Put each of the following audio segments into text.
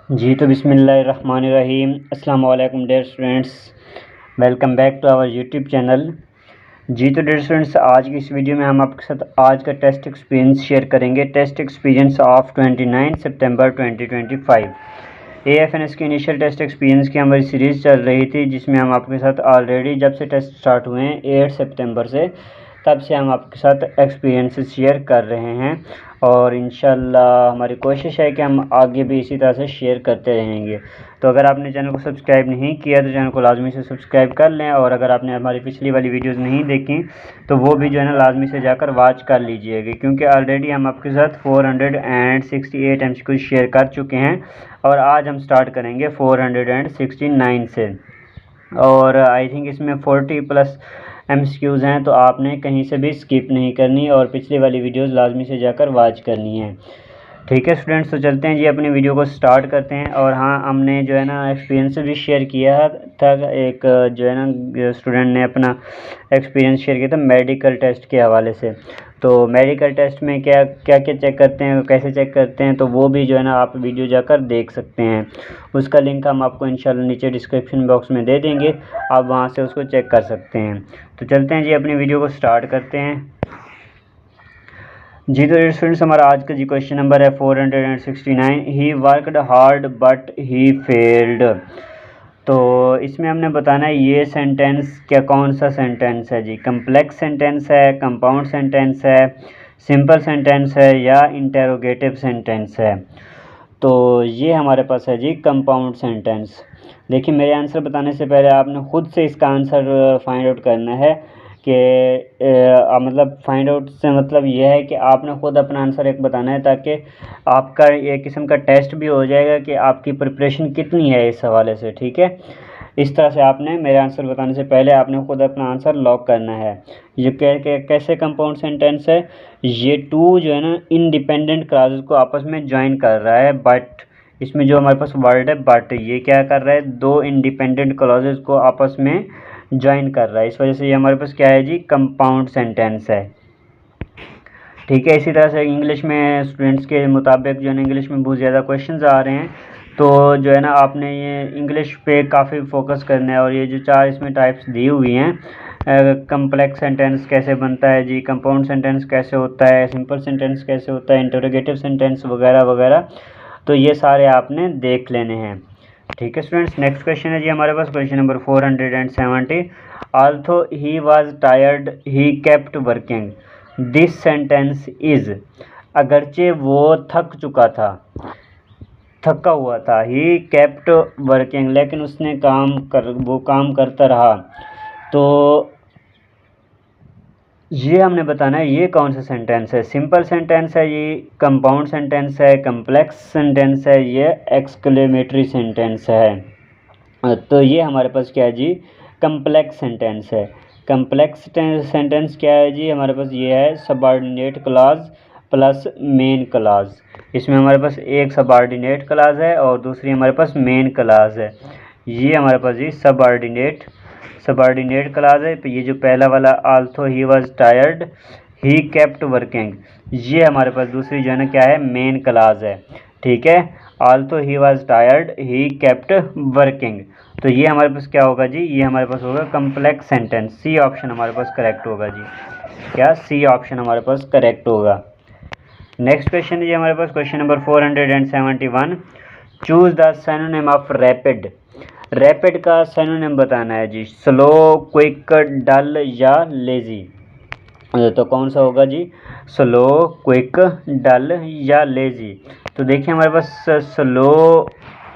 जी तो बिस्मिल्लाहिर्रहमानिर्रहीम। अस्सलाम वालेकुम dear students, welcome back to our YouTube channel. जी तो डियर स्टूडेंट्स, आज की इस वीडियो में हम आपके साथ आज का टेस्ट एक्सपीरियंस शेयर करेंगे। टेस्ट एक्सपीरियंस ऑफ 29 सितंबर 2025। AFNS की इनिशियल टेस्ट एक्सपीरियंस की हमारी सीरीज़ चल रही थी, जिसमें हम आपके साथ ऑलरेडी जब से टेस्ट स्टार्ट हुए हैं 8 सितंबर से, तब से हम आपके साथ एक्सपीरियंसेस शेयर कर रहे हैं और इंशाल्लाह हमारी कोशिश है कि हम आगे भी इसी तरह से शेयर करते रहेंगे। तो अगर आपने चैनल को सब्सक्राइब नहीं किया तो चैनल को लाजमी से सब्सक्राइब कर लें, और अगर आपने हमारी पिछली वाली वीडियोस नहीं देखी तो वो भी जो है ना लाजमी से जाकर वॉच कर लीजिएगा, क्योंकि ऑलरेडी हम आपके साथ 468 MCQ शेयर कर चुके हैं और आज हम स्टार्ट करेंगे 469 से। और आई थिंक इसमें 40+ MCQs हैं, तो आपने कहीं से भी स्किप नहीं करनी और पिछली वाली वीडियोस लाजमी से जाकर वॉच करनी है। ठीक है स्टूडेंट्स, तो चलते हैं जी, अपनी वीडियो को स्टार्ट करते हैं। और हाँ, हमने जो है ना एक्सपीरियंस भी शेयर किया था। एक जो है ना स्टूडेंट ने अपना एक्सपीरियंस शेयर किया था मेडिकल टेस्ट के हवाले से। तो मेडिकल टेस्ट में क्या क्या क्या चेक करते हैं, कैसे चेक करते हैं, तो वो भी जो है ना आप वीडियो जाकर देख सकते हैं। उसका लिंक हम आपको इंशाल्लाह नीचे डिस्क्रिप्शन बॉक्स में दे देंगे, आप वहाँ से उसको चेक कर सकते हैं। तो चलते हैं जी, अपनी वीडियो को स्टार्ट करते हैं। जी तो स्टूडेंट्स, हमारा आज का जी क्वेश्चन नंबर है 469। He worked hard but he failed. तो इसमें हमने बताना है ये सेंटेंस क्या कौन सा सेंटेंस है जी। कम्प्लेक्स सेंटेंस है, कंपाउंड सेंटेंस है, सिंपल सेंटेंस है या इंटेरोगेटिव सेंटेंस है। तो ये हमारे पास है जी कंपाउंड सेंटेंस। देखिए, मेरे आंसर बताने से पहले आपने खुद से इसका आंसर फाइंड आउट करना है कि मतलब फाइंड आउट से मतलब ये है कि आपने खुद अपना आंसर एक बताना है, ताकि आपका एक किस्म का टेस्ट भी हो जाएगा कि आपकी प्रिपरेशन कितनी है इस हवाले से। ठीक है, इस तरह से आपने मेरे आंसर बताने से पहले आपने खुद अपना आंसर लॉक करना है। ये कैसे कंपाउंड सेंटेंस है, ये टू जो है ना इंडिपेंडेंट क्लासेस को आपस में ज्वाइन कर रहा है, बट इसमें जो हमारे पास वर्ड है बट, ये क्या कर रहा है, दो इंडिपेंडेंट क्लॉजेस को आपस में ज्वाइन कर रहा है। इस वजह से ये हमारे पास क्या है जी, कंपाउंड सेंटेंस है। ठीक है, इसी तरह से इंग्लिश में स्टूडेंट्स के मुताबिक जो है ना इंग्लिश में बहुत ज़्यादा क्वेश्चंस आ रहे हैं, तो जो है ना आपने ये इंग्लिश पे काफ़ी फोकस करना है। और ये जो चार इसमें टाइप्स दी हुई हैं, कम्प्लेक्स सेंटेंस कैसे बनता है जी, कंपाउंड सेंटेंस कैसे होता है, सिंपल सेंटेंस कैसे होता है, इंटरोगेटिव सेंटेंस वगैरह वगैरह, तो ये सारे आपने देख लेने हैं। ठीक है स्टूडेंट्स, नेक्स्ट क्वेश्चन है जी हमारे पास question number 470। Although he was tired he kept working. This sentence is. अगरचे वो थक चुका था, थका हुआ था, ही केप्ट वर्किंग, लेकिन उसने वो काम करता रहा। तो ये हमने बताना है ये कौन सा सेंटेंस है। सिंपल सेंटेंस है ये, कंपाउंड सेंटेंस है, कम्प्लेक्स सेंटेंस है, ये एक्सक्लेमेटरी सेंटेंस है। तो ये हमारे पास क्या है जी, कम्प्लेक्स सेंटेंस है। कम्प्लेक्स सेंटेंस क्या है जी, हमारे पास ये है subordinate clause plus main clause. इसमें हमारे पास एक सबऑर्डिनेट क्लॉज है और दूसरी हमारे पास मेन क्लॉज है। ये हमारे पास जी सबऑर्डिनेट क्लॉज है। तो ये जो पहला वाला although he was tired he kept working, ये हमारे पास दूसरी जो है ना क्या है, मेन क्लॉज है। ठीक है, although he was tired he kept working. तो ये हमारे पास क्या होगा जी, ये हमारे पास होगा कम्प्लेक्स सेंटेंस। सी ऑप्शन हमारे पास करेक्ट होगा जी। क्या सी ऑप्शन हमारे पास करेक्ट होगा। नेक्स्ट क्वेश्चन है जी हमारे पास question number 471। Choose the synonym of rapid. Rapid का सिनोनिम बताना है जी, स्लो, क्विक, डल या लेजी। तो कौन सा होगा जी, स्लो, क्विक, डल या लेजी। तो देखिए हमारे पास स्लो,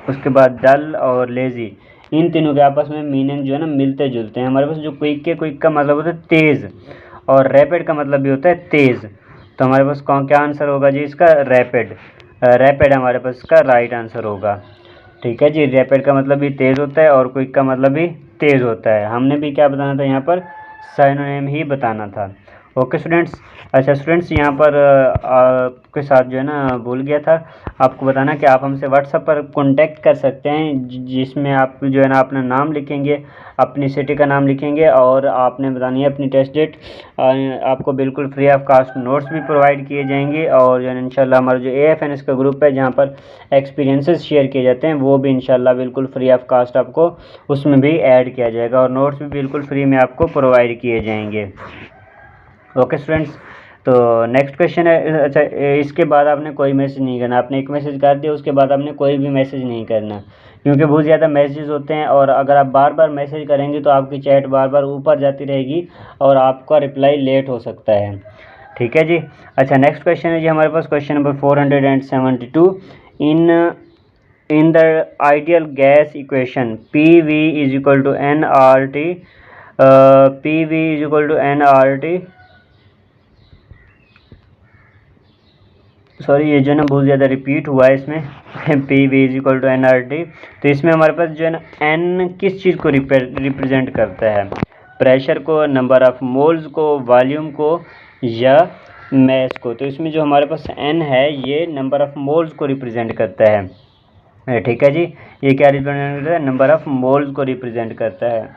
उसके बाद डल और लेजी, इन तीनों के आपस में मीनिंग जो है ना मिलते जुलते हैं। हमारे पास जो क्विक का मतलब होता है तेज़, और रैपिड का मतलब भी होता है तेज़। तो हमारे पास कौन क्या आंसर होगा जी इसका, रैपिड। रैपिड हमारे पास इसका राइट आंसर होगा। ठीक है जी, रैपिड का मतलब भी तेज़ होता है और क्विक का मतलब भी तेज़ होता है। हमने भी क्या बताना था यहाँ पर, सिनोनिम ही बताना था। Okay students. अच्छा स्टूडेंट्स, यहाँ पर आपके साथ जो है ना भूल गया था आपको बताना कि आप हमसे व्हाट्सएप पर कांटेक्ट कर सकते हैं, जिसमें आप जो है ना अपना नाम लिखेंगे, अपनी सिटी का नाम लिखेंगे और आपने बतानी है अपनी टेस्ट डेट। आपको बिल्कुल फ्री ऑफ कास्ट नोट्स भी प्रोवाइड किए जाएंगे और जो है इंशाल्लाह हमारा जो AFNS का ग्रुप है जहाँ पर एक्सपीरियंसेस शेयर किए जाते हैं वो भी इंशाल्लाह बिल्कुल फ्री ऑफ कास्ट आपको उसमें भी ऐड किया जाएगा और नोट्स भी बिल्कुल फ्री में आपको प्रोवाइड किए जाएंगे। ओके स्टूडेंट्स, तो नेक्स्ट क्वेश्चन है। अच्छा, इसके बाद आपने कोई मैसेज नहीं करना, आपने एक मैसेज कर दिया उसके बाद आपने कोई भी मैसेज नहीं करना, क्योंकि बहुत ज़्यादा मैसेज होते हैं और अगर आप बार बार मैसेज करेंगे तो आपकी चैट बार बार ऊपर जाती रहेगी और आपका रिप्लाई लेट हो सकता है। ठीक है जी। अच्छा, नेक्स्ट क्वेश्चन है जी हमारे पास question number 472। In the ideal gas equation PV is equal to nRT, PV is equal to nRT, sorry ये जो है ना बहुत ज़्यादा रिपीट हुआ है इसमें PV is equal to nRT। तो इसमें हमारे पास जो है ना n किस चीज़ को रिप्रेजेंट करता है, प्रेशर को, नंबर ऑफ मोल्स को, वॉल्यूम को या मैस को। तो इसमें जो हमारे पास n है ये नंबर ऑफ मोल्स को रिप्रेजेंट करता है। ठीक है जी, ये क्या रिप्रेजेंट करता है, नंबर ऑफ मोल्स को रिप्रेजेंट करता है।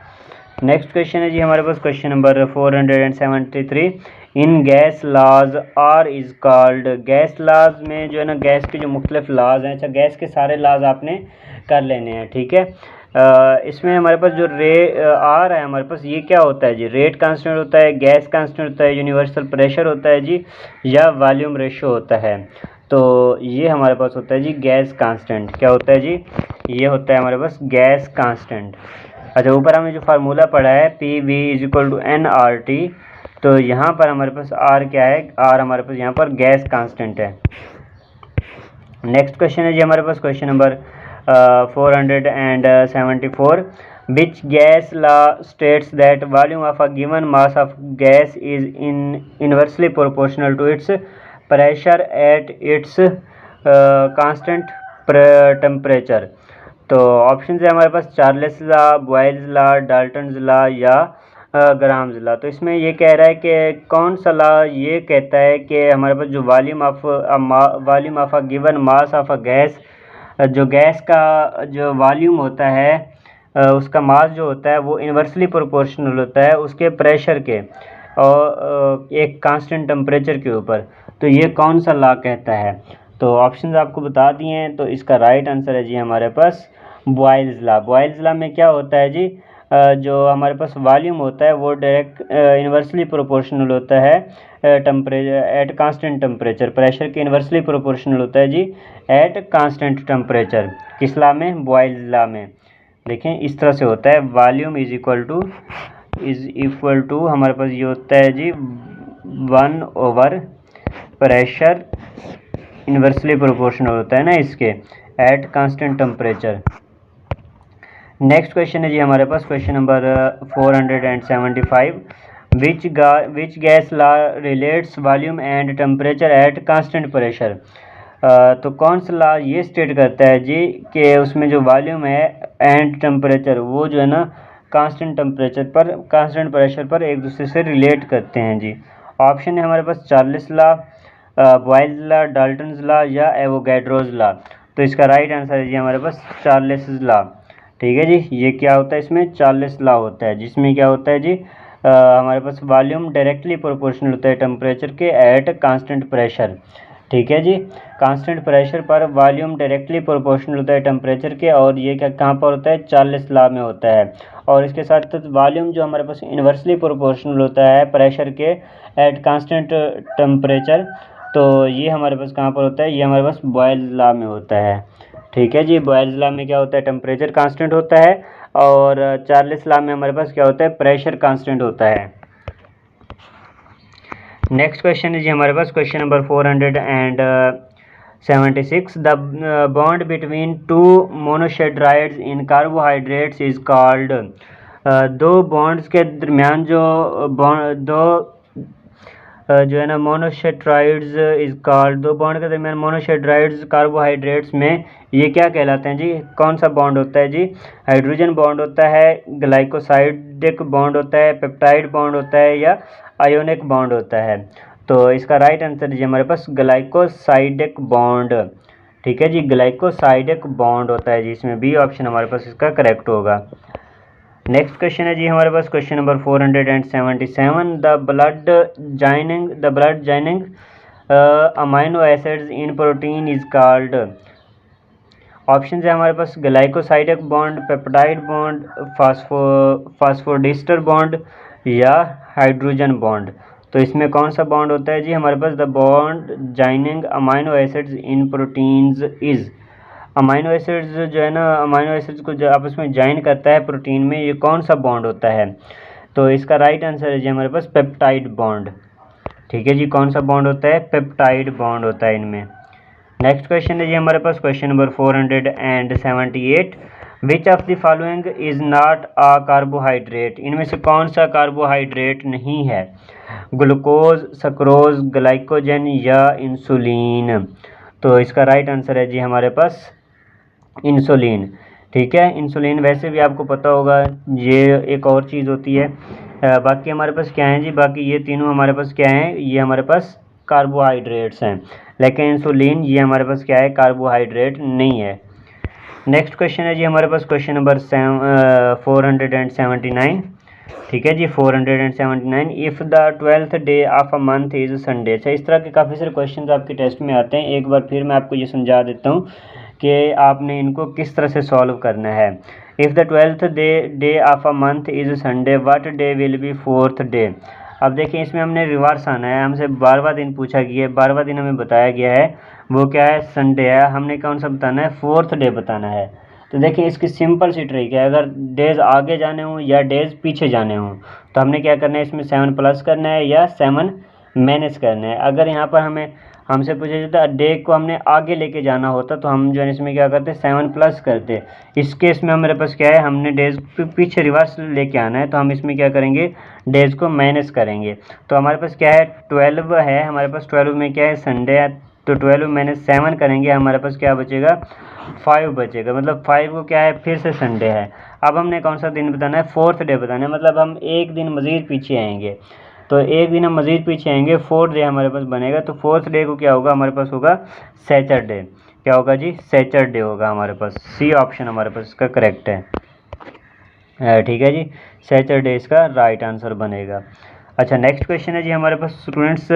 नेक्स्ट क्वेश्चन है जी हमारे पास क्वेश्चन नंबर 473। इन गैस लाज आर इज कॉल्ड, गैस लाज में जो है ना गैस के जो मुख्तलिफ लाज हैं, अच्छा गैस के सारे लाज आपने कर लेने हैं। ठीक है, इसमें हमारे पास जो आर है हमारे पास ये क्या होता है जी, रेट कांस्टेंट होता है, गैस कांस्टेंट होता है, यूनिवर्सल प्रेशर होता है जी, या वॉल्यूम रेशियो होता है। तो ये हमारे पास होता है जी गैस कांस्टेंट। क्या होता है जी, ये होता है हमारे पास गैस कांस्टेंट। अच्छा, ऊपर हमने जो फार्मूला पढ़ा है PV is equal to nRT, तो यहाँ पर हमारे पास R क्या है, R हमारे पास यहाँ पर गैस कांस्टेंट है। नेक्स्ट क्वेश्चन है जी हमारे पास question number 474। Which gas law states that volume of a given mass of gas is inversely proportional to its pressure at its constant temperature. तो ऑप्शन है हमारे पास Charles law, Boyle's law, Dalton's law या Graham's law. तो इसमें ये कह रहा है कि कौन सा लॉ ये कहता है कि हमारे पास जो volume of a given mass of a gas, जो गैस का जो वॉल्यूम होता है उसका मास जो होता है वो इन्वर्सली प्रोपोर्शनल होता है उसके प्रेशर के और एक कांस्टेंट टेम्परेचर के ऊपर। तो ये कौन सा लॉ कहता है, तो ऑप्शंस आपको बता दिए हैं। तो इसका राइट आंसर है जी हमारे पास बॉयल्स लॉ। बॉयल्स लॉ में क्या होता है जी, जो हमारे पास वॉल्यूम होता है वो डायरेक्ट इन्वर्सली प्रोपोर्शनल होता है temperature at constant temperature, pressure के इन्वर्सली प्रोपोर्शनल होता है जी एट कांस्टेंट टेम्परेचर। किस लॉ में, बॉयल्स लॉ में। देखें इस तरह से होता है, वॉल्यूम इज इक्वल टू हमारे पास ये होता है जी 1 ओवर प्रेशर, इन्वर्सली प्रोपोर्शनल होता है ना इसके, at constant temperature. Next question है जी हमारे पास question number 475। Which gas law relates volume and temperature at constant pressure. तो कौन सा लॉ ये स्टेट करता है जी कि उसमें जो वॉल्यूम है एंड टेम्परेचर वो जो है ना कांस्टेंट टेम्परेचर पर, कांस्टेंट प्रेशर पर एक दूसरे से रिलेट करते हैं जी। ऑप्शन है हमारे पास Charles law, Boyle's law, Dalton's law या एवोगैड्रोज लॉ। तो इसका राइट आंसर है जी हमारे पास चार्ल्स लॉ। ठीक है जी, ये क्या होता है इसमें, चार्ल्स लॉ होता है, जिसमें क्या होता है जी हमारे पास वॉल्यूम डायरेक्टली प्रोपोर्शनल होता है टेम्परेचर के एट कांस्टेंट प्रेशर। ठीक है जी, कांस्टेंट प्रेशर पर वॉल्यूम डायरेक्टली प्रोपोर्शनल होता है टेम्परेचर के, और ये क्या कहाँ पर होता है, चार्ल्स लॉ में होता है। और इसके साथ साथ वॉल्यूम जो हमारे पास इन्वर्सली प्रोपोर्शनल होता है प्रेशर के एट कांस्टेंट टेम्परेचर, तो ये हमारे पास कहाँ पर होता है, ये हमारे पास बॉयल्स लॉ में होता है। ठीक है जी, बॉयल्स लॉ में क्या होता है, टेम्परेचर कांस्टेंट होता है, और चार्ल्स लॉ में हमारे पास क्या होता है, प्रेशर कांस्टेंट होता है। नेक्स्ट क्वेश्चन है जी हमारे पास question number 476। The bond between two monosaccharides in carbohydrates is called. दो बॉन्ड्स के दरमियान जो दो जो है ना मोनोसेट्राइड्स इज कॉल्ड, दो बॉन्ड के दरमियान मोनोसेट्राइड्स कार्बोहाइड्रेट्स में ये क्या कहलाते हैं जी, कौन सा बॉन्ड होता है जी, हाइड्रोजन बॉन्ड होता है, ग्लाइकोसाइडिक बॉन्ड होता है, पेप्टाइड बॉन्ड होता है, या आयोनिक बॉन्ड होता है। तो इसका राइट आंसर जी हमारे पास ग्लाइकोसाइडिक बॉन्ड, ठीक है जी, ग्लाइकोसाइडिक बॉन्ड होता है जी, इसमें बी ऑप्शन हमारे पास इसका करेक्ट होगा। नेक्स्ट क्वेश्चन है जी हमारे पास question number 477, the blood joining amino acids in protein is called. Option है हमारे पास glycosidic bond, peptide bond, phosphodiester bond, या हाइड्रोजन बॉन्ड। तो इसमें कौन सा बॉन्ड होता है जी हमारे पास, the bond joining amino acids in proteins is, amino acids जो है ना, अमाइनो एसिड्स को जो आपस में ज्वाइन करता है प्रोटीन में, ये कौन सा बॉन्ड होता है। तो इसका राइट आंसर है जी हमारे पास पेप्टाइड बॉन्ड, ठीक है जी, कौन सा बॉन्ड होता है, पेप्टाइड बॉन्ड होता है इनमें। नेक्स्ट क्वेश्चन है जी हमारे पास question number 478, which of the following is not a carbohydrate, इनमें से कौन सा कार्बोहाइड्रेट नहीं है, ग्लूकोज, सक्रोज, ग्लाइकोजन, या इंसुलिन। तो इसका राइट आंसर है जी हमारे पास इंसुलिन, ठीक है। इंसुलिन वैसे भी आपको पता होगा ये एक और चीज़ होती है। बाकी हमारे पास क्या है जी, बाकी ये तीनों हमारे पास क्या है, ये हमारे पास कार्बोहाइड्रेट्स हैं, लेकिन इंसुलिन ये हमारे पास क्या है, कार्बोहाइड्रेट नहीं है। नेक्स्ट क्वेश्चन है जी हमारे पास क्वेश्चन नंबर 479, ठीक है जी, 479, if the 12th day of a month is Sunday. अच्छा, इस तरह के काफ़ी सारे क्वेश्चन आपके टेस्ट में आते हैं, एक बार फिर मैं आपको ये समझा देता हूँ कि आपने इनको किस तरह से सॉल्व करना है। If the 12th day of a month is Sunday, what day will be 4th day. अब देखिए इसमें हमने रिवर्स आना है, हमसे 12वां दिन पूछा गया है, 12वां दिन हमें बताया गया है, वो क्या है, संडे है, हमने कौन सा बताना है, 4th डे बताना है। तो देखिए इसकी सिंपल सी ट्रिक है, अगर डेज़ आगे जाने हों या डेज़ पीछे जाने हों तो हमने क्या करना है, इसमें 7 प्लस करना है या 7 माइनस करना है। अगर यहाँ पर हमसे पूछा जाता डे को हमने आगे लेके जाना होता तो हम जो है इसमें क्या करते, 7 प्लस करते। इस केस में हमारे पास क्या है, हमने डेज़ पीछे रिवर्स लेके आना है, तो हम इसमें क्या करेंगे, डेज़ को माइनस करेंगे। तो हमारे पास क्या है, 12 है हमारे पास, 12 में क्या है, संडे है, तो 12 माइनस 7 करेंगे, हमारे पास क्या बचेगा, 5 बचेगा, मतलब 5 को क्या है, फिर से संडे है। अब हमने कौन सा दिन बताना है, 4th डे बताना है, मतलब हम एक दिन मज़ीद पीछे आएंगे, तो एक दिन हम मज़ीद पीछे आएंगे, 4th डे हमारे पास बनेगा, तो 4th डे को क्या होगा, हमारे पास होगा सैटरडे, क्या होगा जी, सैटरडे होगा हमारे पास, सी ऑप्शन हमारे पास इसका करेक्ट है, ठीक है जी, सैटरडे इसका राइट आंसर बनेगा। अच्छा, नेक्स्ट क्वेश्चन है जी हमारे पास students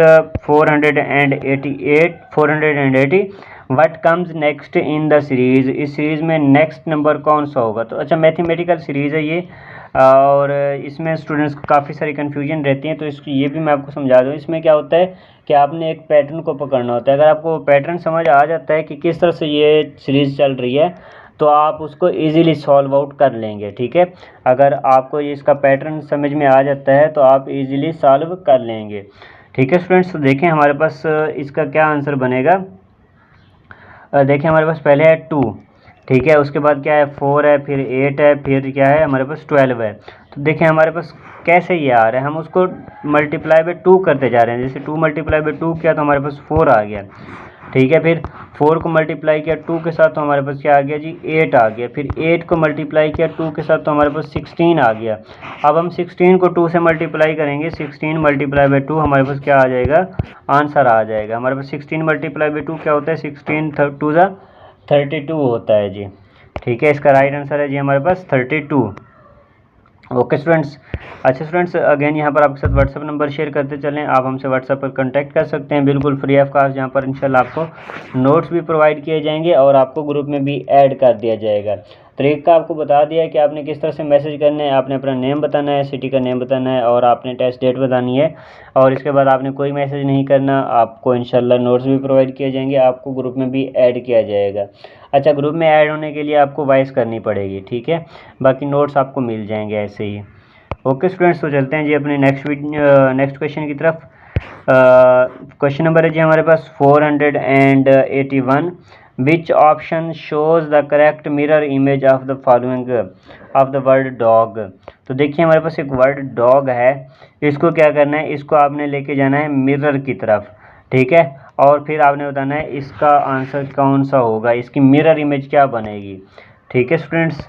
480, what comes next in the series, इस सीरीज़ में नेक्स्ट नंबर कौन सा होगा। तो अच्छा, मैथमेटिकल सीरीज़ है ये, और इसमें स्टूडेंट्स को काफ़ी सारी कन्फ्यूजन रहती हैं, तो इसकी ये भी मैं आपको समझा दूँ। इसमें क्या होता है कि आपने एक पैटर्न को पकड़ना होता है, अगर आपको पैटर्न समझ आ जाता है कि किस तरह से ये सीरीज़ चल रही है तो आप उसको इजीली सॉल्व आउट कर लेंगे, ठीक है। अगर आपको इसका पैटर्न समझ में आ जाता है तो आप इजीली सॉल्व कर लेंगे, ठीक है स्टूडेंट्स। तो देखें हमारे पास इसका क्या आंसर बनेगा, देखिए हमारे पास पहले है 2, ठीक है, उसके बाद क्या है 4 है, फिर 8 है, फिर क्या है हमारे पास 12 है। तो देखें हमारे पास कैसे ये आ रहा है, हम उसको मल्टीप्लाई बाय 2 करते जा रहे हैं, जैसे 2 मल्टीप्लाई बाय 2 किया तो हमारे पास 4 आ गया, ठीक है, फिर 4 को मल्टीप्लाई किया 2 के साथ तो हमारे पास क्या आ गया जी, 8 आ गया, फिर 8 को मल्टीप्लाई किया 2 के साथ तो हमारे पास 16 आ गया। अब हम 16 को 2 से मल्टीप्लाई करेंगे, 16 मल्टीप्लाई बाय 2 हमारे पास क्या आ जाएगा, आंसर आ जाएगा हमारे पास। 16 मल्टीप्लाई बाय 2 क्या होता है, 16 2 ज़ा 32 होता है जी, ठीक है, इसका राइट आंसर है जी हमारे पास 32। Okay students. अच्छा स्टूडेंट्स, अगेन यहाँ पर आपके साथ व्हाट्सअप नंबर शेयर करते चलें, आप हमसे व्हाट्सअप पर कांटेक्ट कर सकते हैं, बिल्कुल फ्री ऑफ कॉस्ट, जहाँ पर इंशाल्लाह आपको नोट्स भी प्रोवाइड किए जाएंगे और आपको ग्रुप में भी ऐड कर दिया जाएगा। तरीका आपको बता दिया कि आपने किस तरह से मैसेज करने हैं, आपने अपना नेम बताना है, सिटी का नेम बताना है और आपने टेस्ट डेट बतानी है, और इसके बाद आपने कोई मैसेज नहीं करना, आपको इंशाल्लाह नोट्स भी प्रोवाइड किए जाएंगे, आपको ग्रुप में भी ऐड किया जाएगा। अच्छा, ग्रुप में ऐड होने के लिए आपको वॉइस करनी पड़ेगी, ठीक है, बाकी नोट्स आपको मिल जाएंगे ऐसे ही। ओके स्टूडेंट्स, तो चलते हैं जी अपने नेक्स्ट क्वेश्चन की तरफ। क्वेश्चन नंबर है जी हमारे पास 481, which option shows the correct mirror image of the following of the word dog. तो देखिए हमारे पास एक वर्ड डॉग है, इसको क्या करना है, इसको आपने लेके जाना है मिरर की तरफ, ठीक है, और फिर आपने बताना है इसका आंसर कौन सा होगा, इसकी मिरर इमेज क्या बनेगी। ठीक है स्टूडेंट्स।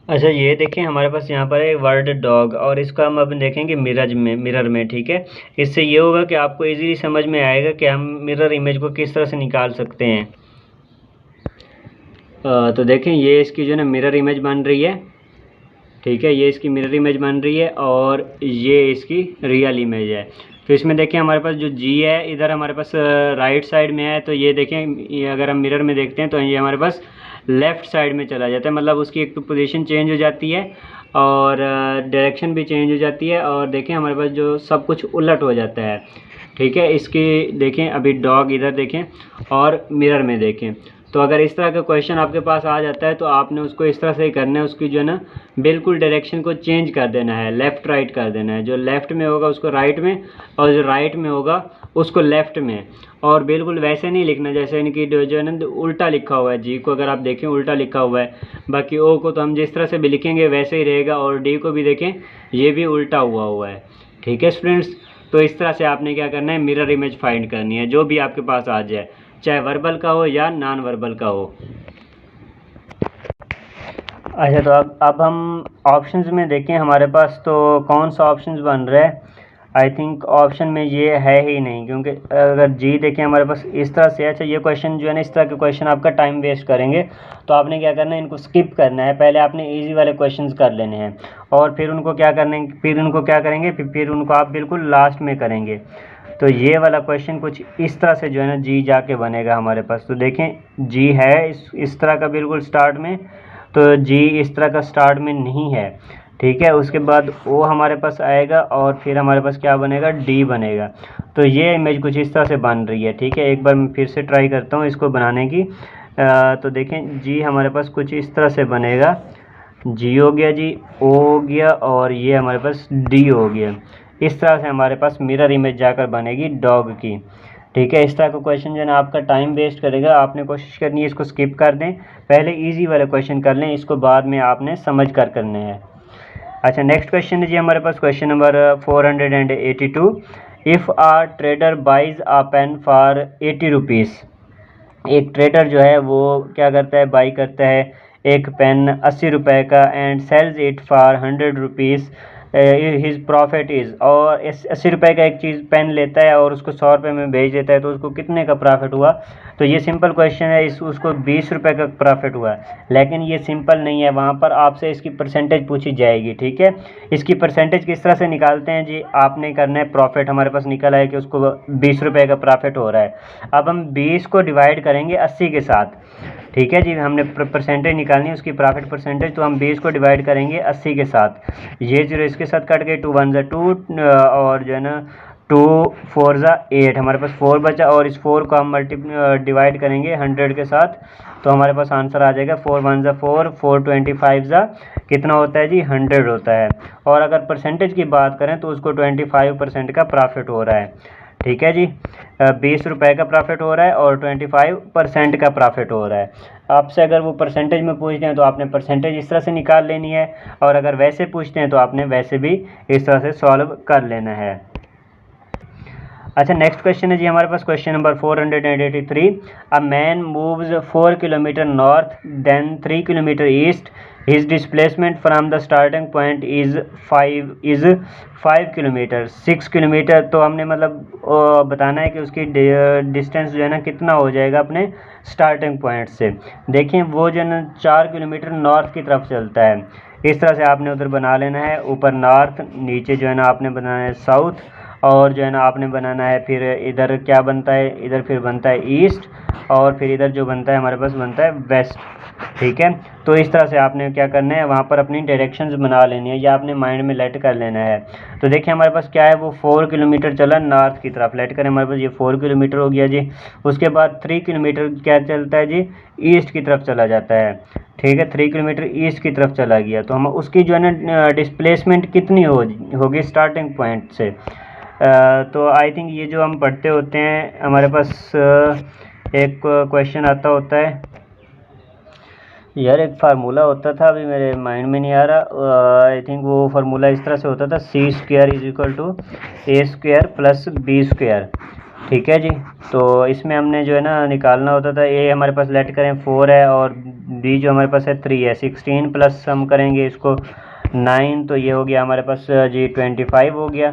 अच्छा ये देखें हमारे पास यहाँ पर है वर्ड डॉग, और इसको हम अब देखेंगे मिरर में, ठीक है। इससे ये होगा कि आपको इजीली समझ में आएगा कि हम मिरर इमेज को किस तरह से निकाल सकते हैं। तो देखें ये इसकी जो है ना मिरर इमेज बन रही है, ठीक है, ये इसकी मिरर इमेज बन रही है और ये इसकी रियल इमेज है। तो इसमें देखें हमारे पास जो जी है इधर हमारे पास राइट साइड में है, तो ये देखें ये अगर हम मिरर में देखते हैं तो ये हमारे पास लेफ़्ट साइड में चला जाता है, मतलब उसकी एक तो पोजीशन चेंज हो जाती है और डायरेक्शन भी चेंज हो जाती है, और देखें हमारे पास जो सब कुछ उलट हो जाता है। ठीक है, इसकी देखें अभी डॉग इधर देखें और मिरर में देखें। तो अगर इस तरह का क्वेश्चन आपके पास आ जाता है तो आपने उसको इस तरह से ही करना है, उसकी जो है ना बिल्कुल डायरेक्शन को चेंज कर देना है, लेफ़्ट राइट कर देना है। जो लेफ़्ट में होगा उसको राइट में, और जो राइट में होगा उसको लेफ़्ट में। और बिल्कुल वैसे नहीं लिखना जैसे इनकी जो है ना उल्टा लिखा हुआ है, जी को अगर आप देखें उल्टा लिखा हुआ है, बाकी ओ को तो हम जिस तरह से भी लिखेंगे वैसे ही रहेगा, और डी को भी देखें ये भी उल्टा हुआ है। ठीक है स्टूडेंट्स, तो इस तरह से आपने क्या करना है, मिरर इमेज फाइंड करनी है जो भी आपके पास आ जाए, चाहे वर्बल का हो या नॉन वर्बल का हो। अच्छा तो अब हम ऑप्शंस में देखें हमारे पास तो कौन सा ऑप्शंस बन रहा है। आई थिंक ऑप्शन में ये है ही नहीं, क्योंकि अगर जी देखें हमारे पास इस तरह से। अच्छा ये क्वेश्चन जो है ना, इस तरह के क्वेश्चन आपका टाइम वेस्ट करेंगे, तो आपने क्या करना है, इनको स्किप करना है। पहले आपने इजी वाले क्वेश्चंस कर लेने हैं और फिर उनको क्या करने फिर उनको क्या करेंगे फिर उनको आप बिल्कुल लास्ट में करेंगे। तो ये वाला क्वेश्चन कुछ इस तरह से जो है ना जी जाके बनेगा हमारे पास। तो देखें जी है इस तरह का बिल्कुल स्टार्ट में, तो जी इस तरह का स्टार्ट में नहीं है। ठीक है, उसके बाद ओ हमारे पास आएगा और फिर हमारे पास क्या बनेगा, डी बनेगा। तो ये इमेज कुछ इस तरह से बन रही है। ठीक है, एक बार मैं फिर से ट्राई करता हूँ इसको बनाने की। तो देखें जी हमारे पास कुछ इस तरह से बनेगा, जी हो गया, जी ओ हो गया, और ये हमारे पास डी हो गया। इस तरह से हमारे पास मिरर इमेज जाकर बनेगी डॉग की। ठीक है, इस तरह का क्वेश्चन जो है ना आपका टाइम वेस्ट करेगा, आपने कोशिश करनी है इसको स्किप कर दें, पहले इजी वाले क्वेश्चन कर लें, इसको बाद में आपने समझ कर करने हैं। अच्छा नेक्स्ट क्वेश्चन है जी हमारे पास question number 482। If a trader buys a pen for 80 rupees. एक ट्रेडर जो है वो क्या करता है, बाई करता है एक पेन 80 रुपये का, and sells it for 100 rupees, his profit is. और इस 80 रुपये का एक चीज़ पेन लेता है और उसको 100 रुपये में बेच देता है, तो उसको कितने का प्रॉफिट हुआ। तो ये सिंपल क्वेश्चन है, उसको 20 रुपये का प्रॉफिट हुआ, लेकिन ये सिंपल नहीं है, वहाँ पर आपसे इसकी परसेंटेज पूछी जाएगी। ठीक है, इसकी परसेंटेज किस तरह से निकालते हैं जी, आपने करना है प्रॉफिट हमारे पास निकला है कि उसको 20 रुपये का प्रॉफिट हो रहा है। अब हम 20 को डिवाइड करेंगे 80 के साथ। ठीक है जी, हमने परसेंटेज निकालनी है उसकी, प्रॉफिट परसेंटेज, तो हम 20 को डिवाइड करेंगे 80 के साथ। ये जीरो इसके साथ कट गए, 2 1 2, और जो है ना 2 4 8, हमारे पास 4 बचा, और इस 4 को हम डिवाइड करेंगे 100 के साथ, तो हमारे पास आंसर आ जाएगा 4 1 4, 4 25 कितना होता है जी, 100 होता है। और अगर परसेंटेज की बात करें तो उसको 25% का प्रॉफिट हो रहा है। ठीक है जी, 20 रुपये का प्रॉफिट हो रहा है और 25% का प्रॉफिट हो रहा है। आपसे अगर वो परसेंटेज में पूछते हैं तो आपने परसेंटेज इस तरह से निकाल लेनी है, और अगर वैसे पूछते हैं तो आपने वैसे भी इस तरह से सॉल्व कर लेना है। अच्छा नेक्स्ट क्वेश्चन है जी हमारे पास question number 483। A man moves 4 kilometre north then 3 kilometre east, his displacement from the starting point is 5 kilometre 6 kilometre. तो हमने मतलब बताना है कि उसकी डिस्टेंस जो है ना कितना हो जाएगा अपने स्टार्टिंग पॉइंट से। देखें वो जो है ना 4 किलोमीटर नॉर्थ की तरफ चलता है, इस तरह से आपने उधर बना लेना है, ऊपर नॉर्थ, नीचे जो है ना आपने बनाना है साउथ, और जो है ना आपने बनाना है फिर इधर क्या बनता है, इधर फिर बनता है ईस्ट, और फिर इधर जो बनता है हमारे पास बनता है वेस्ट। ठीक है, तो इस तरह से आपने क्या करना है, वहाँ पर अपनी डायरेक्शंस बना लेनी है, या आपने माइंड में लेट कर लेना है। तो देखिए हमारे पास क्या है, वो 4 किलोमीटर चला नॉर्थ की तरफ, लेट करें हमारे पास ये 4 किलोमीटर हो गया जी। उसके बाद 3 किलोमीटर क्या चलता है जी, ईस्ट की तरफ चला जाता है। ठीक है, 3 किलोमीटर ईस्ट की तरफ चला गया, तो हम उसकी जो है ना डिस्प्लेसमेंट कितनी होगी स्टार्टिंग पॉइंट से। तो आई थिंक ये जो हम पढ़ते होते हैं हमारे पास एक क्वेश्चन आता होता है यार, एक फार्मूला होता था, अभी मेरे माइंड में नहीं आ रहा। आई थिंक वो फार्मूला इस तरह से होता था, C square is equal to A square plus B square. ठीक है जी। तो इसमें हमने जो है ना निकालना होता था, ए हमारे पास लेट करें 4 है और बी जो हमारे पास है 3 है। 16 प्लस हम करेंगे इसको 9, तो ये हो गया हमारे पास जी 25 हो गया।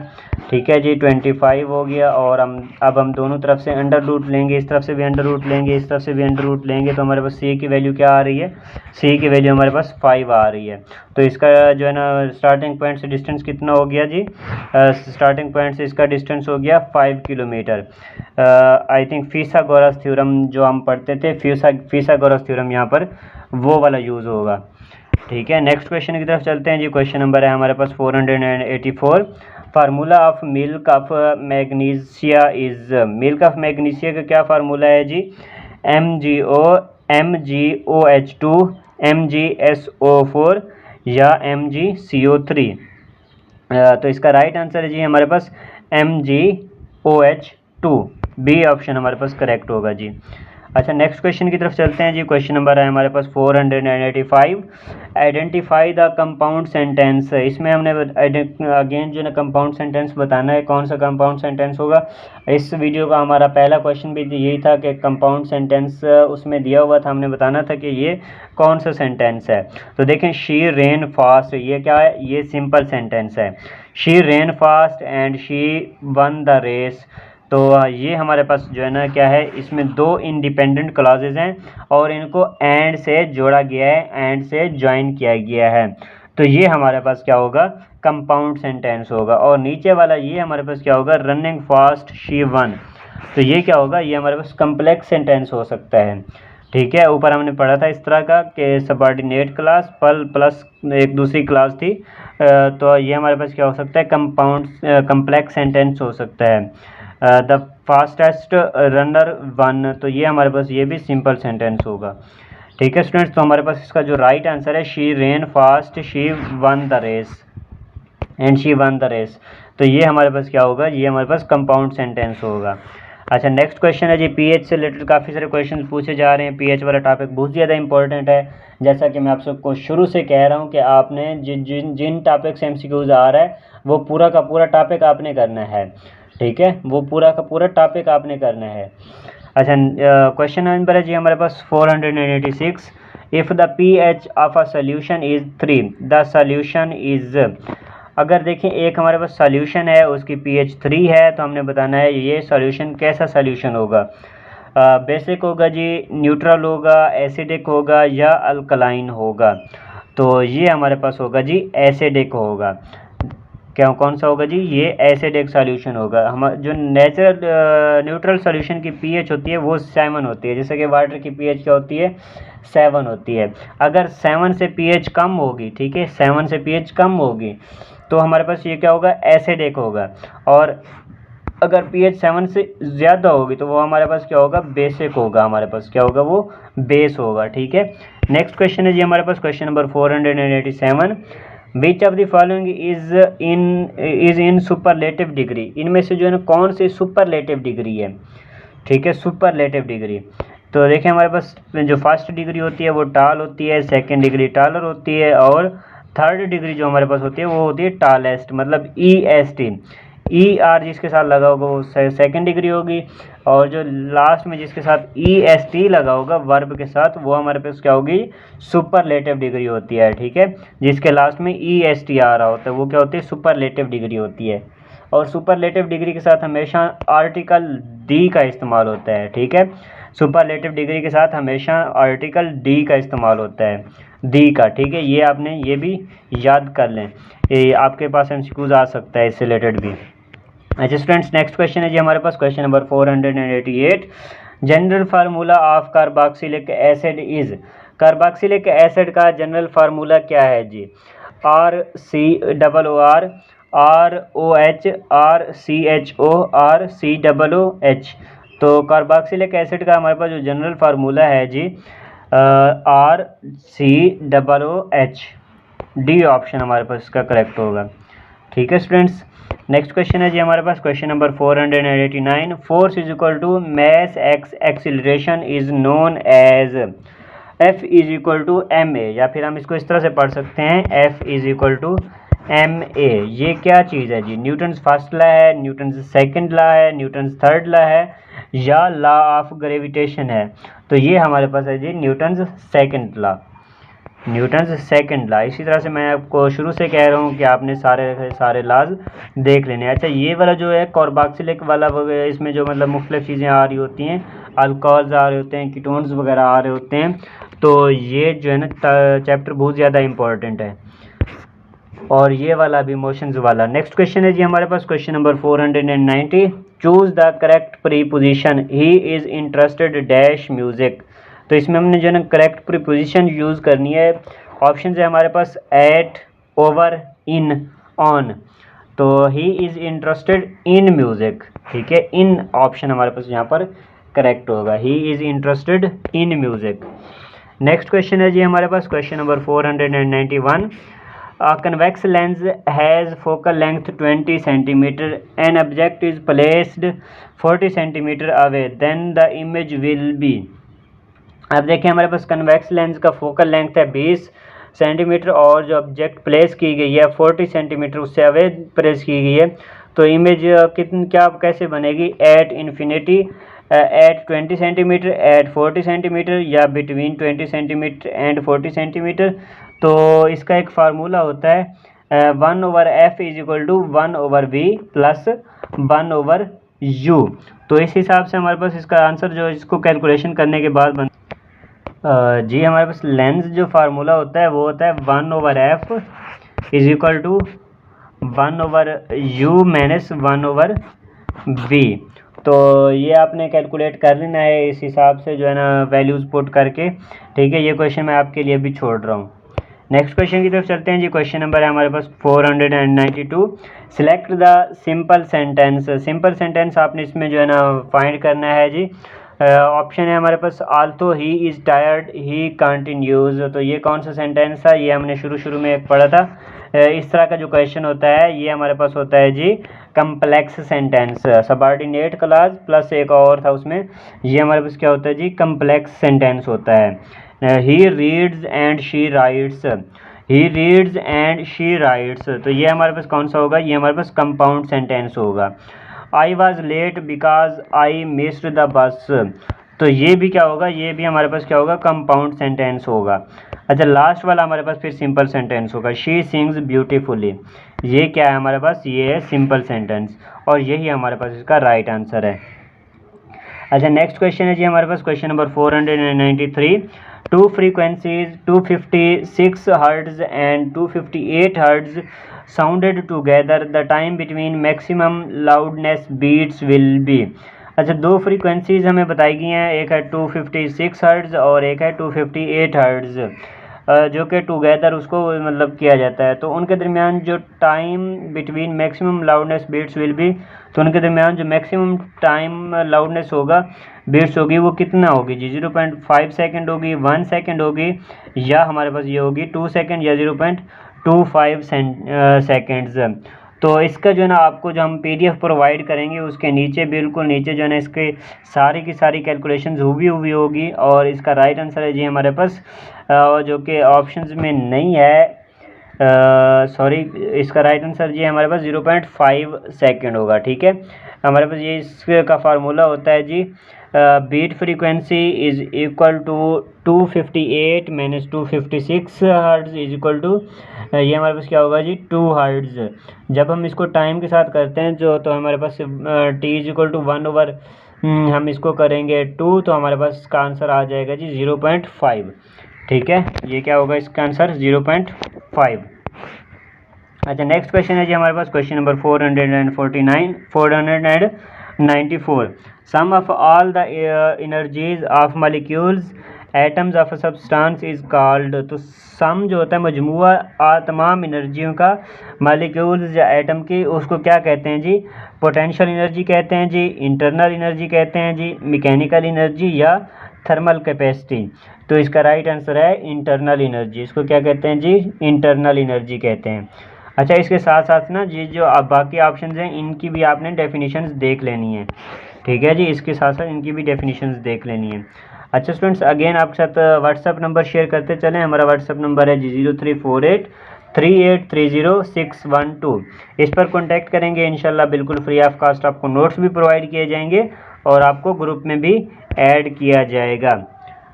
ठीक है जी, 25 हो गया। और अब हम दोनों तरफ से अंडर रूट लेंगे, इस तरफ से भी अंडर रूट लेंगे, इस तरफ से भी अंडर रूट लेंगे, तो हमारे पास सी की वैल्यू क्या आ रही है? सी की वैल्यू हमारे पास 5 आ रही है। तो इसका जो है ना स्टार्टिंग पॉइंट से डिस्टेंस कितना हो गया जी? स्टार्टिंग पॉइंट से इसका डिस्टेंस हो गया 5 किलोमीटर। आई थिंक फिथागोरस थ्योरम जो हम पढ़ते थे, फिथागोरस थ्योरम यहाँ पर वो वाला यूज़ होगा। ठीक है, नेक्स्ट क्वेश्चन की तरफ चलते हैं जी। क्वेश्चन नंबर है हमारे पास 484। Formula of milk of magnesia is. Milk of magnesia का क्या फार्मूला है जी? MgO2 MgSO4 या MgCO3। तो इसका राइट आंसर है जी हमारे पास MgOH2। बी ऑप्शन हमारे पास करेक्ट होगा जी। अच्छा, नेक्स्ट क्वेश्चन की तरफ चलते हैं जी। क्वेश्चन नंबर है हमारे पास 485। Identify the compound sentence. इसमें हमने अगेन जो है ना कंपाउंड सेंटेंस बताना है। कौन सा कंपाउंड सेंटेंस होगा? इस वीडियो का हमारा पहला क्वेश्चन भी यही था कि कंपाउंड सेंटेंस उसमें दिया हुआ था, हमने बताना था कि ये कौन सा सेंटेंस है। तो देखें, शी रेन फास्ट, ये क्या है? ये सिंपल सेंटेंस है। She ran fast and she won the race. तो ये हमारे पास जो है ना क्या है, इसमें दो इंडिपेंडेंट क्लॉजेज हैं और इनको एंड से जोड़ा गया है, एंड से ज्वाइन किया गया है। तो ये हमारे पास क्या होगा? कंपाउंड सेंटेंस होगा। और नीचे वाला ये हमारे पास क्या होगा? Running fast she one. तो ये क्या होगा? ये हमारे पास कम्प्लेक्स सेंटेंस हो सकता है। ठीक है, ऊपर हमने पढ़ा था इस तरह का कि सबऑर्डिनेट क्लास पल प्लस एक दूसरी क्लास थी। तो ये हमारे पास क्या हो सकता है? कम्प्लेक्स सेंटेंस हो सकता है। द फास्टेस्ट रनर वन, तो ये हमारे पास ये भी सिंपल सेंटेंस होगा। ठीक है स्टूडेंट्स, तो हमारे पास इसका जो राइट आंसर है she ran fast she won the race and she won the race. तो ये हमारे पास क्या होगा? ये हमारे पास कंपाउंड सेंटेंस होगा। अच्छा, नेक्स्ट क्वेश्चन है जी। पीएच से रिलेटेड काफ़ी सारे क्वेश्चन पूछे जा रहे हैं। पीएच वाला टॉपिक बहुत ज़्यादा इंपॉर्टेंट है। जैसा कि मैं आप सबको शुरू से कह रहा हूँ कि आपने जिन टॉपिक से MCQs आ रहा है वो पूरा का पूरा टॉपिक आपने करना है। ठीक है, वो पूरा का पूरा टॉपिक आपने करना है। अच्छा, क्वेश्चन नंबर है जी हमारे पास 486। If the pH of a solution is 3 the solution is. अगर देखें एक हमारे पास सोल्यूशन है, उसकी pH 3 है, तो हमने बताना है ये सोल्यूशन कैसा सोल्यूशन होगा। बेसिक होगा जी, न्यूट्रल होगा, एसिडिक होगा या अल्कलाइन होगा। तो ये हमारे पास होगा जी एसिडिक होगा। क्या कौन सा होगा जी? ये एसिडिक सॉल्यूशन होगा। हम जो नेचुरल न्यूट्रल सॉल्यूशन की pH होती है वो 7 होती है, जैसे कि वाटर की pH क्या होती है? 7 होती है। अगर 7 से pH कम होगी, ठीक है, 7 से pH कम होगी तो हमारे पास ये क्या होगा? एसिडिक होगा। और अगर pH 7 से ज़्यादा होगी तो वो हमारे पास क्या होगा? बेसिक होगा। हमारे पास क्या होगा? वो बेस होगा। ठीक है, नेक्स्ट क्वेश्चन है जी हमारे पास question number 487। Which of the following is in superlative degree. इनमें से जो है ना कौन सी सुपरलेटिव डिग्री है? ठीक है, सुपरलेटिव डिग्री। तो देखें हमारे पास जो फर्स्ट डिग्री होती है वो टाल होती है, सेकंड डिग्री टालर होती है, और थर्ड डिग्री जो हमारे पास होती है वो होती है टालेस्ट, मतलब EST। ER जिसके साथ लगा होगा वो सेकंड डिग्री होगी, और जो लास्ट में जिसके साथ EST लगा होगा वर्ब के साथ वो हमारे पास क्या होगी? सुपरलेटिव डिग्री होती है। ठीक है, जिसके लास्ट में EST आ रहा होता है वो क्या होती है? सुपरलेटिव डिग्री होती है। और सुपरलेटिव डिग्री के साथ हमेशा आर्टिकल डी का इस्तेमाल होता है। ठीक है, सुपरलेटिव डिग्री के साथ हमेशा आर्टिकल डी का इस्तेमाल होता है, डी का। ठीक है, ये आपने ये भी याद कर लें, ये आपके पास MCQs आ सकता है इससे रिलेटेड भी। अच्छा स्टूडेंट्स, नेक्स्ट क्वेश्चन है जी हमारे पास question number 488। General formula of carboxylic acid is. Carboxylic acid का जनरल फार्मूला क्या है जी? RCOOR ROH RCHO RCOOH। तो कार्बोक्सिलिक एसिड का हमारे पास जो जनरल फार्मूला है जी RCOOH। डी ऑप्शन हमारे पास इसका करेक्ट होगा। ठीक है स्टूडेंट्स, नेक्स्ट क्वेश्चन है जी हमारे पास question number 489, force is equal to mass x acceleration is known as F is equal to M A, या फिर हम इसको इस तरह से पढ़ सकते हैं F is equal to M a. ये क्या चीज़ है जी? न्यूटन्स फर्स्ट ला है, न्यूटन्स सेकंड ला है, न्यूटन्स थर्ड ला है, या लॉ ऑफ ग्रेविटेशन है? तो ये हमारे पास है जी न्यूटन्स सेकंड ला, न्यूटन्स सेकंड ला। इसी तरह से मैं आपको शुरू से कह रहा हूँ कि आपने सारे लॉज देख लेने। अच्छा, ये वाला जो है कार्बोक्सिलिक वाला वगैरह, इसमें जो मतलब मुख्तलिफ चीज़ें आ रही होती हैं, अल्कोहल्स आ रहे होते हैं, कीटोन्स वगैरह आ रहे होते हैं, तो ये जो है ना चैप्टर बहुत ज़्यादा इंपॉर्टेंट है, और ये वाला भी मोशंस वाला। नेक्स्ट क्वेश्चन है जी हमारे पास question number 490, choose the correct preposition, he is interested dash music. तो इसमें हमने जो है ना करेक्ट प्रीपोजिशन यूज़ करनी है। ऑप्शन है हमारे पास एट, ओवर, इन, ऑन। तो ही इज़ इंटरेस्टेड इन म्यूज़िक, ठीक है, इन ऑप्शन हमारे पास यहाँ पर करेक्ट होगा, ही is interested in music. Next question है जी हमारे पास question number 491, a convex lens has focal length 20 centimeter, an object is placed 40 centimeter away, then the image will be। अब देखिए हमारे पास कन्वेक्स लेंस का फोकल लेंथ है 20 सेंटीमीटर, और जो ऑब्जेक्ट प्लेस की गई है 40 सेंटीमीटर उससे अवे प्लेस की गई है, तो इमेज क्या कैसे बनेगी? At infinity, at 20 centimeter, at 40 centimeter, या बिटवीन 20 सेंटीमीटर एंड 40 सेंटीमीटर। तो इसका एक फार्मूला होता है 1/f is equal to 1/v plus 1/u। तो इस हिसाब से हमारे पास इसका आंसर जो इसको कैलकुलेशन करने के बाद जी हमारे पास लेंस जो फार्मूला होता है वो होता है 1/f is equal to 1/u minus 1/v। तो ये आपने कैलकुलेट कर लेना है इस हिसाब से जो है ना वैल्यूज़ पुट करके, ठीक है। ये क्वेश्चन मैं आपके लिए भी छोड़ रहा हूँ। नेक्स्ट क्वेश्चन की तरफ चलते हैं जी। क्वेश्चन नंबर है हमारे पास 492, select the simple sentence. Simple sentence आपने इसमें जो है ना फाइंड करना है जी। ऑप्शन है हमारे पास although he is tired he continues. तो ये कौन सा सेंटेंस था? ये हमने शुरू में एक पढ़ा था। इस तरह का जो क्वेश्चन होता है ये हमारे पास होता है जी complex sentence, subordinate clause plus एक और था उसमें, ये हमारे पास क्या होता है जी कम्प्लेक्स सेंटेंस होता है। He reads and she writes, he reads and she writes, तो ये हमारे पास कौन सा होगा? ये हमारे पास कंपाउंड सेंटेंस होगा। I was late because I missed the bus, तो ये भी क्या होगा? ये भी हमारे पास क्या होगा? कंपाउंड सेंटेंस होगा। अच्छा, लास्ट वाला हमारे पास फिर सिंपल सेंटेंस होगा। शी सिंग्स ब्यूटीफुली, ये क्या है हमारे पास? ये है सिंपल सेंटेंस, और यही हमारे पास इसका राइट आंसर है। अच्छा, नेक्स्ट क्वेश्चन है जी हमारे पास question number 493, two frequencies 256 hertz and 258 hertz sounded together, the time between maximum loudness beats will be. अच्छा, दो फ्रीक्वेंसीज हमें बताई गई हैं, एक है 256 हर्ट्ज और एक है 258 हर्ट्ज, जो कि टुगेदर उसको मतलब किया जाता है। तो उनके दरमियान जो time between maximum loudness beats will be, तो उनके दरमियान जो मैक्सिमम टाइम लाउडनेस होगा बीट्स होगी वो कितना होगी जी? 0.5 सेकेंड होगी, 1 सेकेंड होगी, या हमारे पास ये होगी 2 सेकेंड या 0.25 सेकेंड्स। तो इसका जो है ना आपको जो हम PDF प्रोवाइड करेंगे उसके नीचे बिल्कुल नीचे जो है ना इसके सारी की सारी कैलकुलेशंस हुई होगी, और इसका राइट आंसर है जी हमारे पास जो कि ऑप्शंस में नहीं है, सॉरी, इसका राइट आंसर जी हमारे पास 0.5 सेकेंड होगा, ठीक है। हमारे पास ये इसका फार्मूला होता है जी beat frequency is equal to 258 minus 256 hertz is equal to, ये हमारे पास क्या होगा जी 2 हर्ट्ज। जब हम इसको टाइम के साथ करते हैं जो, तो हमारे पास t इज इक्वल टू 1/, हम इसको करेंगे 2, तो हमारे पास इसका आंसर आ जाएगा जी 0.5, ठीक है। ये क्या होगा इसका आंसर? 0.5। अच्छा, नेक्स्ट क्वेश्चन है जी हमारे पास question number 494, sum of all the energies of molecules atoms of substance is called. तो सम जो होता है मजमुआ तमाम एनर्जियों का मॉलिक्यूल्स या एटम की, उसको क्या कहते हैं जी? पोटेंशियल एनर्जी कहते हैं जी, इंटरनल एनर्जी कहते हैं जी, मैकेनिकल एनर्जी या थर्मल कैपेसिटी। तो इसका राइट आंसर है इंटरनल एनर्जी। इसको क्या कहते हैं जी? इंटरनल एनर्जी कहते हैं। अच्छा, इसके साथ साथ ना जी जो अब बाकी ऑप्शंस हैं इनकी भी आपने डेफिनेशंस देख लेनी है, ठीक है जी, इसके साथ साथ इनकी भी डेफिनेशंस देख लेनी है। अच्छा स्टूडेंट्स, अगेन आपके साथ व्हाट्सअप नंबर शेयर करते चलें। हमारा व्हाट्सअप नंबर है जी 034838300612। इस पर कॉन्टैक्ट करेंगे इंशाल्लाह बिल्कुल फ्री ऑफ कास्ट आपको नोट्स भी प्रोवाइड किए जाएंगे और आपको ग्रुप में भी ऐड किया जाएगा।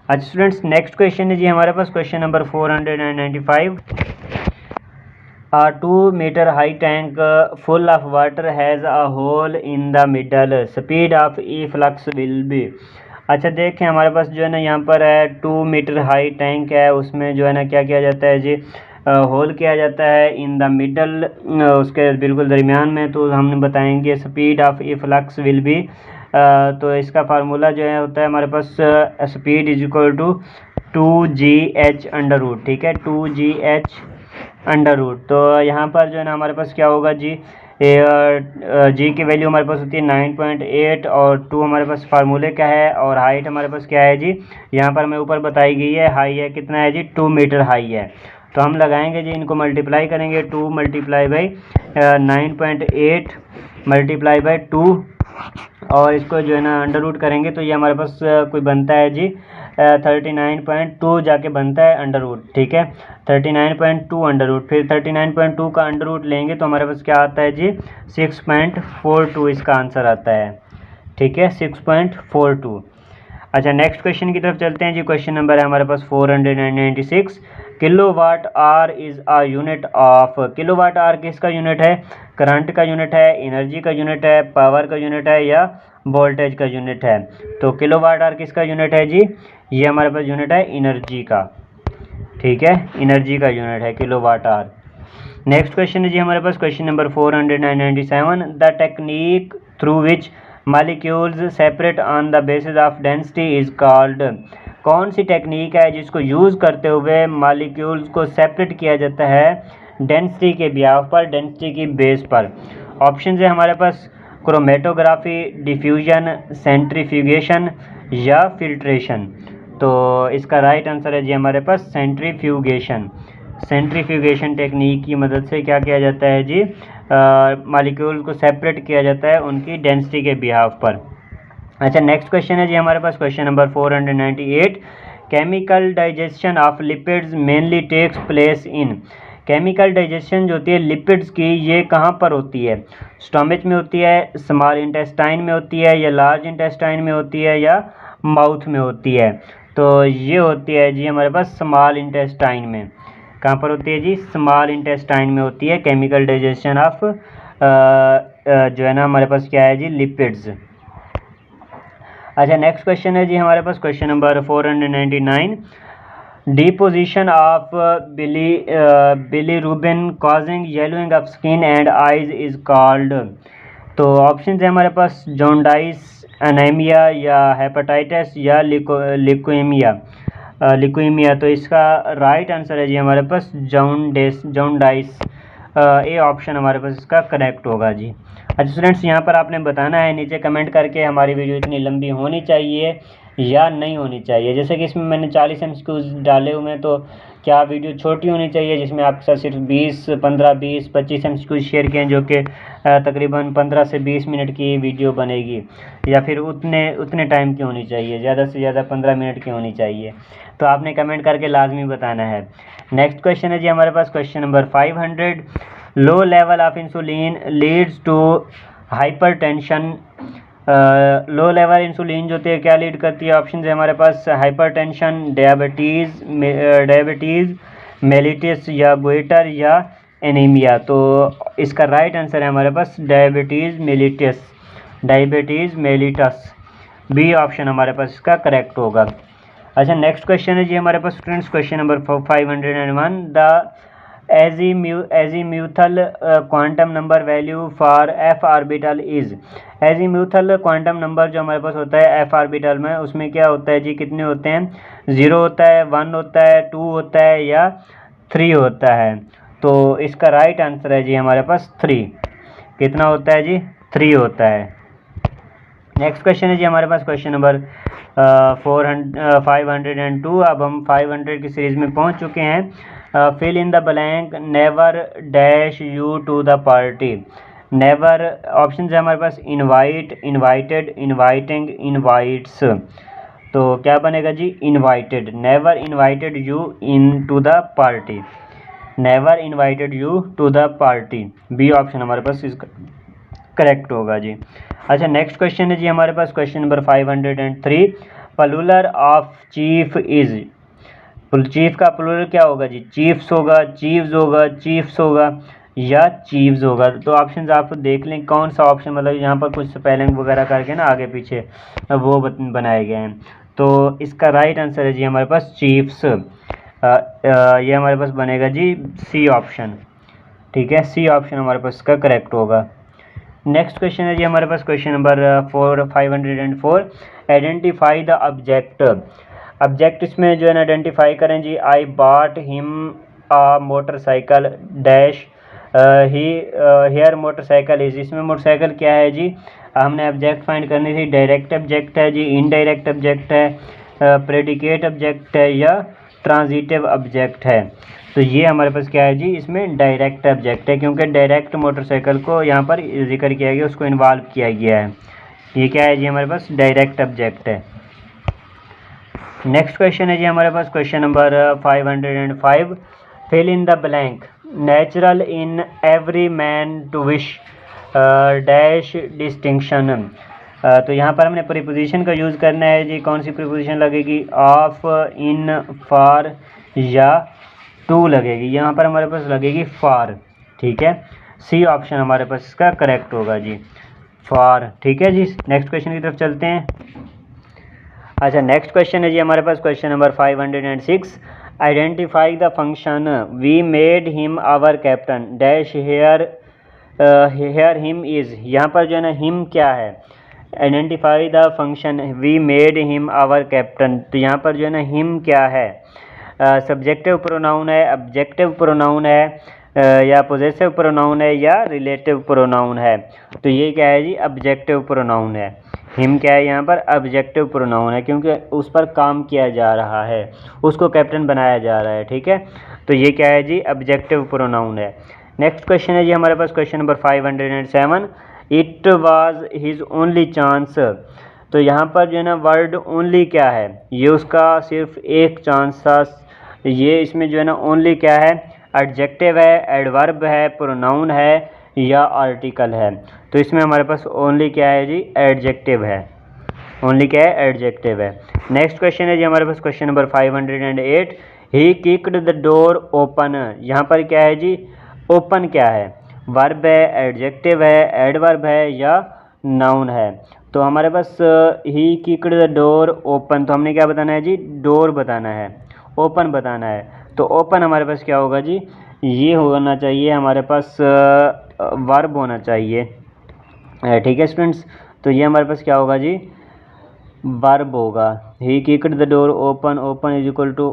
अच्छा स्टूडेंट्स, नेक्स्ट क्वेश्चन है जी हमारे पास question number 495। A 2-meter high tank full of water has a hole in the middle. Speed of efflux will be। अच्छा देखें, हमारे पास जो है ना यहाँ पर है 2 मीटर हाई टैंक है, उसमें जो है ना क्या किया जाता है जी, होल किया जाता है इन द मिडल, उसके बिल्कुल दरमियान में। तो हमने बताएंगे speed of efflux will be, तो इसका फार्मूला जो है होता है हमारे पास speed is equal to 2GH under root, ठीक है, 2GH अंडर रूट। तो यहाँ पर जो है ना हमारे पास क्या होगा जी, जी की वैल्यू हमारे पास होती है 9.8 और 2 हमारे पास फार्मूले का है, और हाइट हमारे पास क्या है जी, यहाँ पर हमें ऊपर बताई गई है, हाई है कितना है जी 2 मीटर हाई है। तो हम लगाएंगे जी, इनको मल्टीप्लाई करेंगे, 2 मल्टीप्लाई बाई 9.8 मल्टीप्लाई बाई 2, और इसको जो है ना अंडर रूट करेंगे तो ये हमारे पास कोई बनता है जी 39.2 जाके बनता है अंडर रूट, ठीक है, 39.2 अंडर रूट। फिर 39.2 का अंडर रूट लेंगे तो हमारे पास क्या आता है जी 6.42 इसका आंसर आता है, ठीक है, 6.42। अच्छा नेक्स्ट क्वेश्चन की तरफ चलते हैं जी। क्वेश्चन नंबर है हमारे पास 496। Kilowatt hour is a unit of. Kilowatt hour किसका यूनिट है, करंट का यूनिट है, एनर्जी का यूनिट है, पावर का यूनिट है या वोल्टेज का यूनिट है। तो किलोवाट आर किसका यूनिट है जी, ये हमारे पास यूनिट है एनर्जी का, ठीक है, एनर्जी का यूनिट है किलोवाट आर। नेक्स्ट क्वेश्चन है जी हमारे पास question number 497। The technique through which molecules separate on the basis of density is called. कौन सी टेक्निक है जिसको यूज़ करते हुए मालिक्यूल्स को सेपरेट किया जाता है डेंसिटी के बिहाफ पर, डेंसिटी की बेस पर। ऑप्शन है हमारे पास क्रोमेटोग्राफी, डिफ्यूजन, सेंट्रीफ्यूगेशन या फिल्ट्रेशन। तो इसका राइट आंसर है जी हमारे पास सेंट्रीफ्यूगेशन। सेंट्रीफ्यूगेशन टेक्निक की मदद से क्या किया जाता है जी, मालिक्यूल को सेपरेट किया जाता है उनकी डेंसिटी के बिहाफ पर। अच्छा नेक्स्ट क्वेश्चन है जी हमारे पास question number 498। Chemical digestion of lipids mainly takes place in. Chemical digestion जो होती है लिपिड्स की, ये कहाँ पर होती है, स्टोमच में होती है, स्मॉल इंटेस्टाइन में होती है या लार्ज इंटेस्टाइन में होती है या माउथ में होती है। तो ये होती है जी हमारे पास स्मॉल इंटेस्टाइन में। कहाँ पर होती है जी, स्मॉल इंटेस्टाइन में होती है केमिकल डाइजेशन ऑफ जो है ना हमारे पास क्या है जी लिपिड्स। अच्छा नेक्स्ट क्वेश्चन है जी हमारे पास question number 499। Deposition of bilirubin causing yellowing of skin and eyes is called. तो ऑप्शन है हमारे पास जॉन्डाइस, एनीमिया या हेपेटाइटिस या लिकोइमिया। तो इसका राइट आंसर है जी हमारे पास जॉन्डाइस। ये ऑप्शन हमारे पास इसका करेक्ट होगा जी। अच्छा स्टूडेंट्स, यहाँ पर आपने बताना है नीचे कमेंट करके हमारी वीडियो इतनी लंबी होनी चाहिए या नहीं होनी चाहिए। जैसे कि इसमें मैंने 40 MCQs डाले हुए हैं, तो क्या वीडियो छोटी होनी चाहिए जिसमें आपके साथ सिर्फ 25 MCQs शेयर किए जो कि तकरीबन 15 से 20 मिनट की वीडियो बनेगी, या फिर उतने टाइम की होनी चाहिए, ज़्यादा से ज़्यादा 15 मिनट की होनी चाहिए। तो आपने कमेंट करके लाजमी बताना है। नेक्स्ट क्वेश्चन है जी हमारे पास question number 500। Low level of insulin leads to hypertension. Low level insulin जो होती है क्या लीड करती है, ऑप्शन है हमारे पास हाइपरटेंशन, डायबिटीज़ मेलिटस या गोइटर या एनीमिया। तो इसका राइट आंसर है हमारे पास डायबिटीज़ मेलिटस। बी ऑप्शन हमारे पास इसका करेक्ट होगा। अच्छा नेक्स्ट क्वेश्चन है जी हमारे पास students question number 501। The azimuthal quantum number value for f orbital is. Azimuthal quantum number जो हमारे पास होता है एफ ऑर्बिटल में, उसमें क्या होता है जी, कितने होते हैं, 0 होता है, 1 होता है, 2 होता है या 3 होता है। तो इसका राइट आंसर है जी हमारे पास 3। कितना होता है जी, 3 होता है। नेक्स्ट क्वेश्चन है जी हमारे पास क्वेश्चन नंबर 502। अब हम 500 की सीरीज़ में पहुंच चुके हैं। Fill in the blank, never dash you to the party. Never option है हमारे पास इनवाइट, इनवाइटेड, इनवाइटिंग, इनवाइट्स। तो क्या बनेगा जी, invited. Never invited you in to the party, never invited you to the party. B option हमारे पास इसका करेक्ट होगा जी। अच्छा नेक्स्ट क्वेश्चन है जी हमारे पास question number 503। Plural of chief is. Chief का प्लूरल क्या होगा जी, चीफ्स होगा, चीफ्स होगा, चीफ्स होगा या चीफ्स होगा। तो ऑप्शन आप देख लें कौन सा ऑप्शन, मतलब यहाँ पर कुछ स्पेलिंग वगैरह करके ना आगे पीछे वो बनाए गए हैं। तो इसका राइट आंसर है जी हमारे पास चीफ्स। ये हमारे पास बनेगा जी सी ऑप्शन। ठीक है, सी ऑप्शन हमारे पास इसका करेक्ट होगा। नेक्स्ट क्वेश्चन है जी हमारे पास question number 504। Identify the object. Object इसमें जो है ना आइडेंटिफाई करें जी। I bought him a motorcycle dash he here motorcycle is. इसमें मोटरसाइकिल क्या है जी, हमने ऑब्जेक्ट फाइंड करनी थी। डायरेक्ट ऑब्जेक्ट है जी, इनडायरेक्ट ऑब्जेक्ट है, प्रेडिकेट ऑब्जेक्ट है या ट्रांजिटिव ऑब्जेक्ट है। तो ये हमारे पास क्या है जी, इसमें डायरेक्ट ऑब्जेक्ट है, क्योंकि डायरेक्ट मोटरसाइकिल को यहाँ पर जिक्र किया गया, उसको इन्वॉल्व किया गया है। ये क्या है जी हमारे पास डायरेक्ट ऑब्जेक्ट है। नेक्स्ट क्वेश्चन है जी हमारे पास question number 505। Fill in the blank, natural in every man to wish dash distinction. तो यहाँ पर हमने प्रीपोजिशन का यूज़ करना है जी। कौन सी प्रीपोजिशन लगेगी, ऑफ, इन, फॉर या टू लगेगी। यहाँ पर हमारे पास लगेगी फॉर। ठीक है, सी ऑप्शन हमारे पास इसका करेक्ट होगा जी, फॉर। ठीक है जी, नेक्स्ट क्वेश्चन की तरफ चलते हैं। अच्छा नेक्स्ट क्वेश्चन है जी हमारे पास question number 506। Identify the function we made him our captain dash here here him is. यहाँ पर जो है ना हिम क्या है, identify the function we made him our captain. तो यहाँ पर जो है ना हिम क्या है, सब्जेक्टिव प्रोनाउन है, ऑब्जेक्टिव प्रोनाउन है, या पोजेसिव प्रोनाउन है या रिलेटिव प्रोनाउन है। तो ये क्या है जी, ऑब्जेक्टिव प्रोनाउन है। हिम क्या है यहाँ पर, ऑब्जेक्टिव प्रोनाउन है, क्योंकि उस पर काम किया जा रहा है, उसको कैप्टन बनाया जा रहा है। ठीक है, तो ये क्या है जी, ऑब्जेक्टिव प्रोनाउन है। नेक्स्ट क्वेश्चन है जी हमारे पास question number 507। It was his only chance. तो यहाँ पर जो है ना वर्ड ओनली क्या है, ये उसका सिर्फ एक चांस था। ये इसमें जो है ना ओनली क्या है, एडजेक्टिव है, एडवर्ब है, प्रोनाउन है या आर्टिकल है। तो इसमें हमारे पास ओनली क्या है जी, एडजेक्टिव है। ओनली क्या है, एडजेक्टिव है। नेक्स्ट क्वेश्चन है जी हमारे पास question number 508। He kicked the door open. यहाँ पर क्या है जी, ओपन क्या है, वर्ब है, एडजेक्टिव है, एडवर्ब है या नाउन है। तो हमारे पास ही किक्ड द डोर ओपन, तो हमने क्या बताना है जी, डोर बताना है, ओपन बताना है। तो ओपन हमारे पास क्या होगा जी, ये होना चाहिए हमारे पास वर्ब होना चाहिए। ठीक है स्टूडेंट्स, तो ये हमारे पास क्या होगा जी, वर्ब होगा। He kicked the door open, open is equal to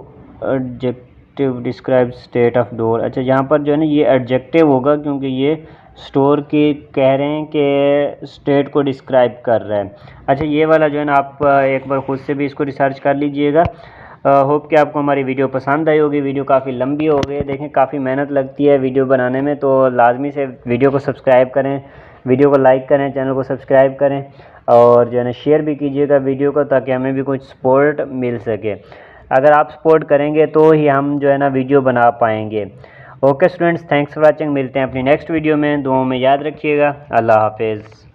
adjective describe state of door. अच्छा यहाँ पर जो है ना ये एडजेक्टिव होगा, क्योंकि ये स्टोर की कह रहे हैं कि स्टेट को डिस्क्राइब कर रहा है। अच्छा ये वाला जो है ना आप एक बार खुद से भी इसको रिसर्च कर लीजिएगा। होप कि आपको हमारी वीडियो पसंद आई होगी। वीडियो काफ़ी लंबी हो गई है, देखें काफ़ी मेहनत लगती है वीडियो बनाने में, तो लाजमी से वीडियो को सब्सक्राइब करें, वीडियो को लाइक करें, चैनल को सब्सक्राइब करें और जो है ना शेयर भी कीजिएगा वीडियो को, ताकि हमें भी कुछ सपोर्ट मिल सके। अगर आप सपोर्ट करेंगे तो ही हम जो है ना वीडियो बना पाएंगे। Okay students, thanks for watching. मिलते हैं अपनी नेक्स्ट वीडियो में, दुआओं में याद रखिएगा। अल्लाह हाफिज़।